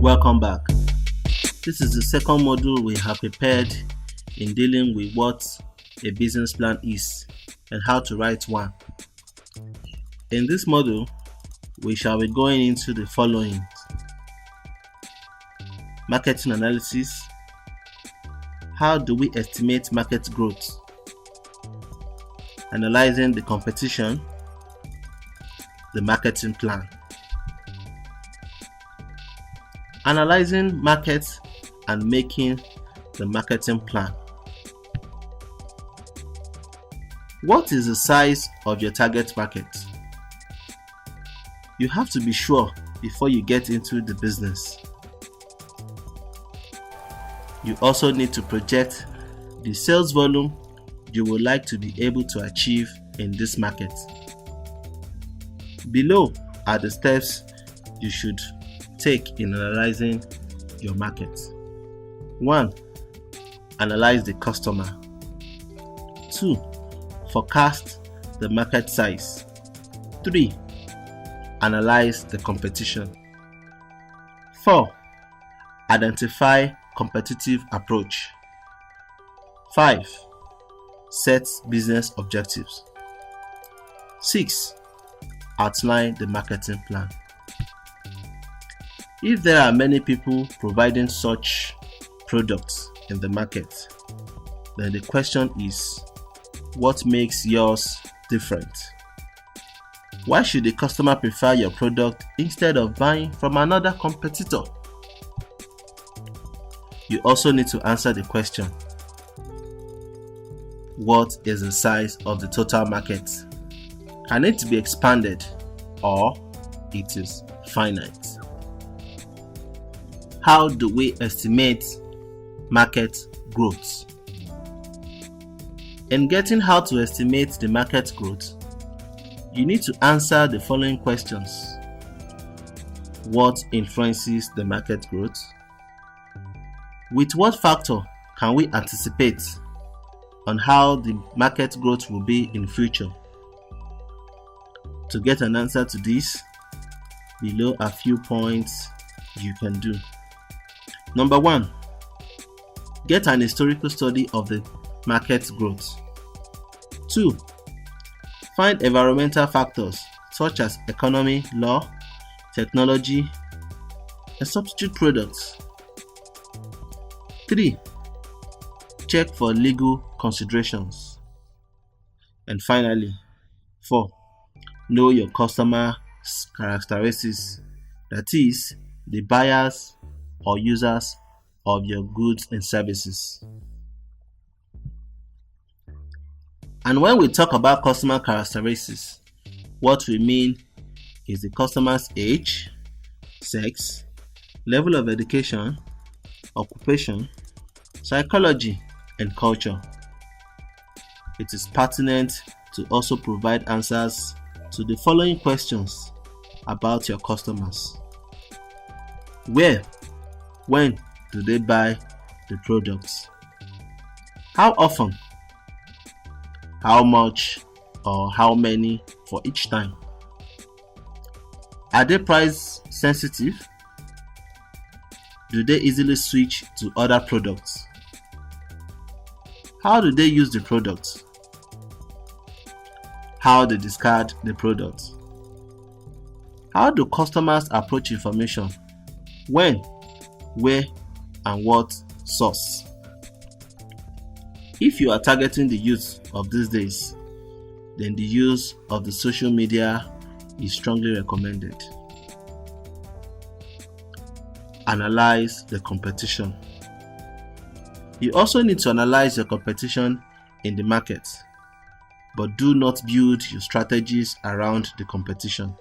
Welcome back. This is the second module we have prepared in dealing with what a business plan is and how to write one. In this module, we shall be going into the following: marketing analysis. How do we estimate market growth? Analyzing the competition, the marketing plan. Analyzing markets and making the marketing plan. What is the size of your target market? You have to be sure before you get into the business. You also need to project the sales volume you would like to be able to achieve in this market. Below are the steps you should take in analyzing your market. 1. Analyze the customer. 2. Forecast the market size. 3. Analyze the competition. 4. Identify competitive approach. 5. Set business objectives. 6. Outline the marketing plan. If there are many people providing such products in the market, then the question is, what makes yours different? Why should the customer prefer your product instead of buying from another competitor? You also need to answer the question, what is the size of the total market? Can it be expanded or it is finite? How do we estimate market growth? In getting how to estimate the market growth, you need to answer the following questions. What influences the market growth? With what factor can we anticipate on how the market growth will be in future? To get an answer to this, below are few points you can do. Number 1, get an historical study of the market growth. 2, find environmental factors such as economy, law, technology, and substitute products. 3, check for legal considerations. And finally, 4, know your customer's characteristics, that is, the buyers or users of your goods and services. And when we talk about customer characteristics, what we mean is the customer's age, sex, level of education, occupation, psychology, and culture. It is pertinent to also provide answers to the following questions about your customers. Where, when do they buy the products? How often? How much or how many for each time? Are they price sensitive? Do they easily switch to other products? How do they use the products? How they discard the products? How do customers approach information? When, where, and what source? If you are targeting the youth of these days, then the use of the social media is strongly recommended. Analyze the competition. You also need to analyze your competition in the market, but do not build your strategies around the competition.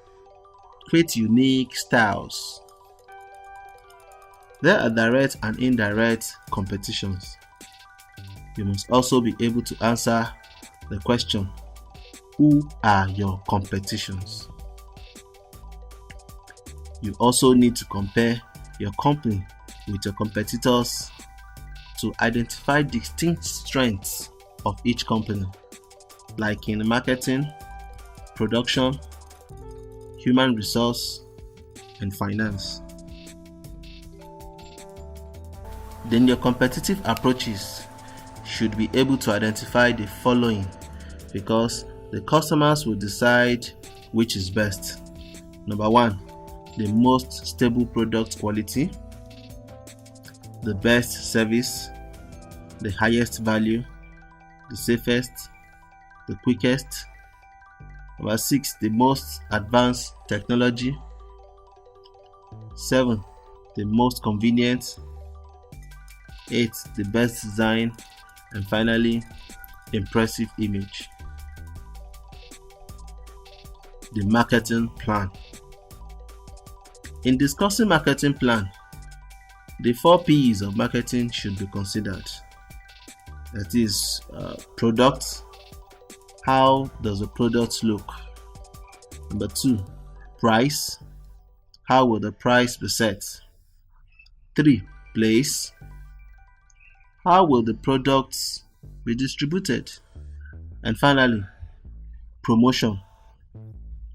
Create unique styles. There are direct and indirect competitions. You must also be able to answer the question, who are your competitions? You also need to compare your company with your competitors to identify distinct strengths of each company, like in marketing, production, human resource, and finance. Then your competitive approaches should be able to identify the following, because the customers will decide which is best. Number 1, the most stable product quality, the best service, the highest value, the safest, the quickest. Number 6, the most advanced technology. 7, the most convenient. 8, the best design. And finally, impressive image. The marketing plan. In discussing marketing plan, the 4 P's of marketing should be considered. That is, product. How does the product look? Number 2, price. How will the price be set? 3, place. How will the products be distributed? And finally, promotion.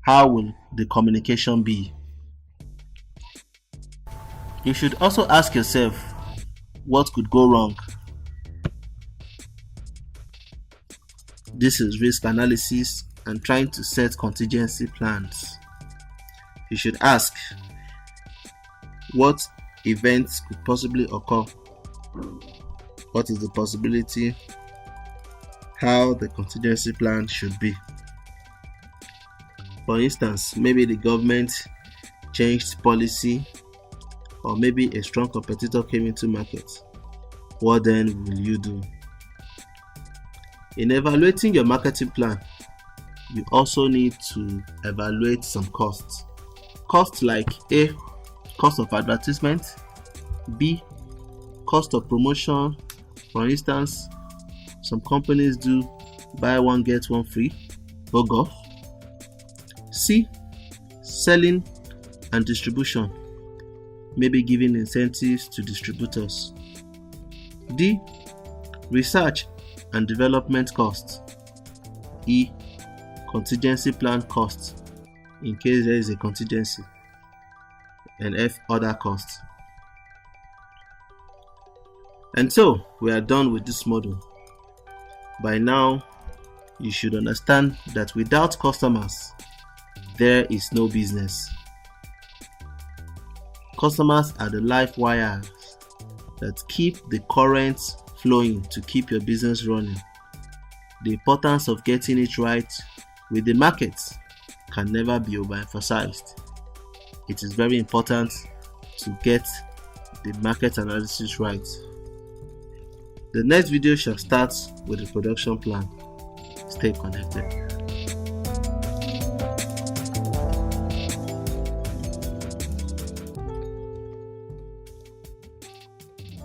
How will the communication be? You should also ask yourself, what could go wrong? This is risk analysis and trying to set contingency plans. You should ask, what events could possibly occur? What is the possibility? How the contingency plan should be. For instance, maybe the government changed policy, or maybe a strong competitor came into market. What then will you do? In evaluating your marketing plan, you also need to evaluate some costs. Costs like A, cost of advertisement, B, cost of promotion. For instance, some companies do buy one get one free, BOGO. C, selling and distribution, maybe giving incentives to distributors. D, research and development costs. E, contingency plan costs, in case there is a contingency. And F, other costs. And so we are done with this model. By now, you should understand that without customers, there is no business. Customers are the life wires that keep the current flowing to keep your business running. The importance of getting it right with the market can never be overemphasized. It is very important to get the market analysis right. The next video shall start with the production plan. Stay connected.